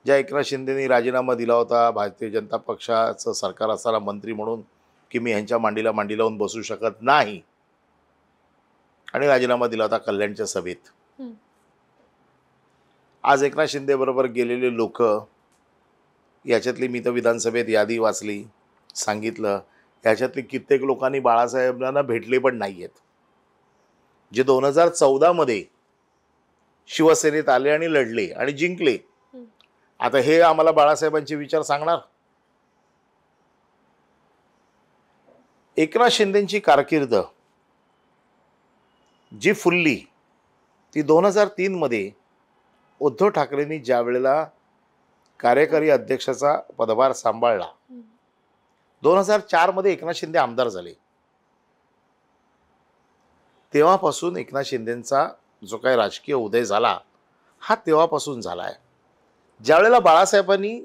ज्या एकनाथ शिंदेनी राजीनामा दिला होता भारतीय जनता पक्षाचं सरकार असताना मंत्री म्हणून, की मी ह्यांच्या मांडीला मांडी लावून बसू शकत नाही, आणि राजीनामा दिला होता कल्याणच्या सभेत. आज एकनाथ शिंदे बरोबर गेलेले लोक, याच्यातली मी तर विधानसभेत यादी वाचली, सांगितलं, याच्यातली कित्येक लोकांनी बाळासाहेबांना भेटले पण नाहीयेत, जे 2014 मध्ये शिवसेनेत आले आणि लढले आणि जिंकले. आता हे आम्हाला बाळासाहेबांचे विचार सांगणार? एकनाथ शिंदेची कारकीर्द जी फुलली ती 2003 मध्ये उद्धव ठाकरेंनी ज्या वेळेला कार्यकारी अध्यक्षाचा पदभार सांभाळला, 2004 मध्ये एकनाथ शिंदे आमदार झाले. तेव्हापासून एकनाथ शिंदेचा जो काही राजकीय उदय झाला हा तेव्हापासून झाला आहे. ज्या वेळेला बाळासाहेबांनी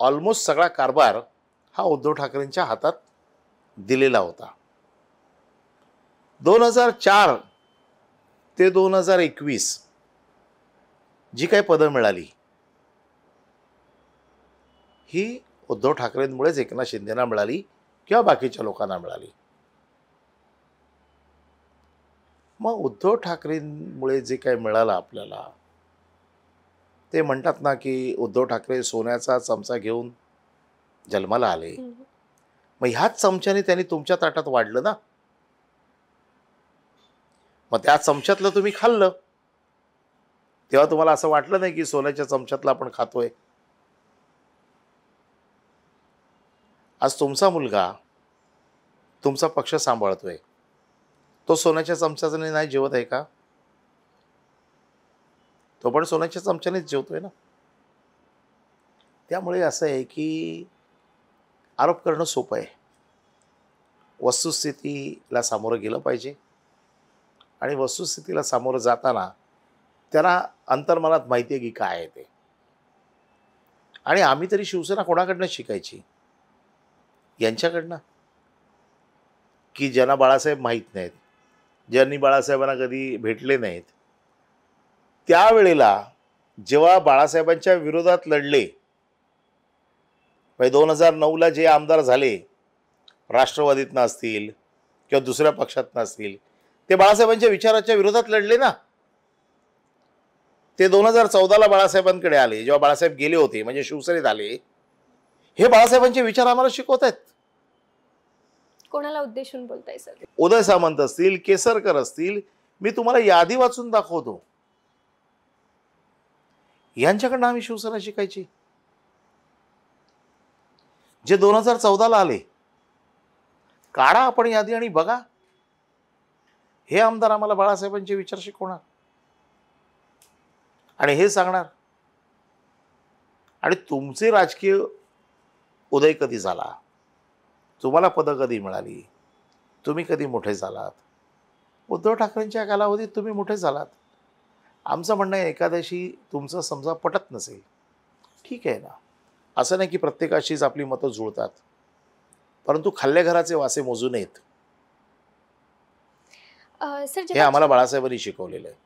ऑलमोस्ट सगळा कारभार हा उद्धव ठाकरेंच्या हातात दिलेला होता. 2004 ते 2021 जी काही पदं मिळाली ही उद्धव ठाकरेंमुळेच एकनाथ शिंदेना मिळाली किंवा बाकीच्या लोकांना मिळाली. मग उद्धव ठाकरेंमुळे जे काही मिळालं आपल्याला, ते म्हणतात ना की उद्धव ठाकरे सोन्याचा चमचा घेऊन जन्माला आले. मग ह्याच चमच्याने त्यांनी तुमच्या ताटात वाढलं ना, मग त्या चमच्यातलं तुम्ही खाल्लं, तेव्हा तुम्हाला असं वाटलं नाही की सोन्याच्या चमच्यातलं आपण खातोय. आज तुमचा मुलगा तुमचा पक्ष सांभाळतोय, तो सोन्याच्या चमच्याने नाही जेवत आहे का? तो पण सोन्याच्या चमच्यानेच जेवतोय ना. त्यामुळे असं आहे की आरोप करणं सोपं आहे, वस्तुस्थितीला सामोरं गेलं पाहिजे. आणि वस्तुस्थितीला सामोरं जाताना त्यांना अंतर्मनात माहिती आहे की काय आहे ते. आणि आम्ही तरी शिवसेना कोणाकडनं शिकायची? यांच्याकडनं, की ज्यांना बाळासाहेब माहीत नाहीत, ज्यांनी बाळासाहेबांना कधी भेटले नाहीत. त्यावेळेला जेव्हा बाळासाहेबांच्या विरोधात लढले, 2009ला जे आमदार झाले, राष्ट्रवादीतनं असतील किंवा दुसऱ्या पक्षातनं असतील, ते बाळासाहेबांच्या विचाराच्या विरोधात लढले ना. ते 2014ला बाळासाहेबांकडे आले, जेव्हा बाळासाहेब गेले होते, म्हणजे शिवसेनेत आले. हे बाळासाहेबांचे विचार आम्हाला शिकवत आहेत. कोणाला उद्देशून बोलताय सर? उदय सामंत असतील, केसरकर असतील, मी तुम्हाला यादी वाचून दाखवतो. यांच्याकडनं आम्ही शिवसेना शिकायची, जे 2014ला आले. काढा आपण यादी आणि बघा, हे आमदार आम्हाला बाळासाहेबांचे विचार शिकवणार आणि हे सांगणार. आणि तुमचे राजकीय उदय कधी झाला, तुम्हाला पदं कधी मिळाली, तुम्ही कधी मोठे झालात? उद्धव ठाकरेंच्या कालावधीत तुम्ही मोठे झालात. आमचं म्हणणं आहे, एखाद्याशी तुमचं समजा पटत नसेल, ठीक आहे ना, असं नाही की प्रत्येकाशीच आपली मतं जुळतात, परंतु खाल्ल्या घराचे वासे मोजू नयेत. सर, हे आम्हाला बाळासाहेबांनी शिकवलेलं आहे.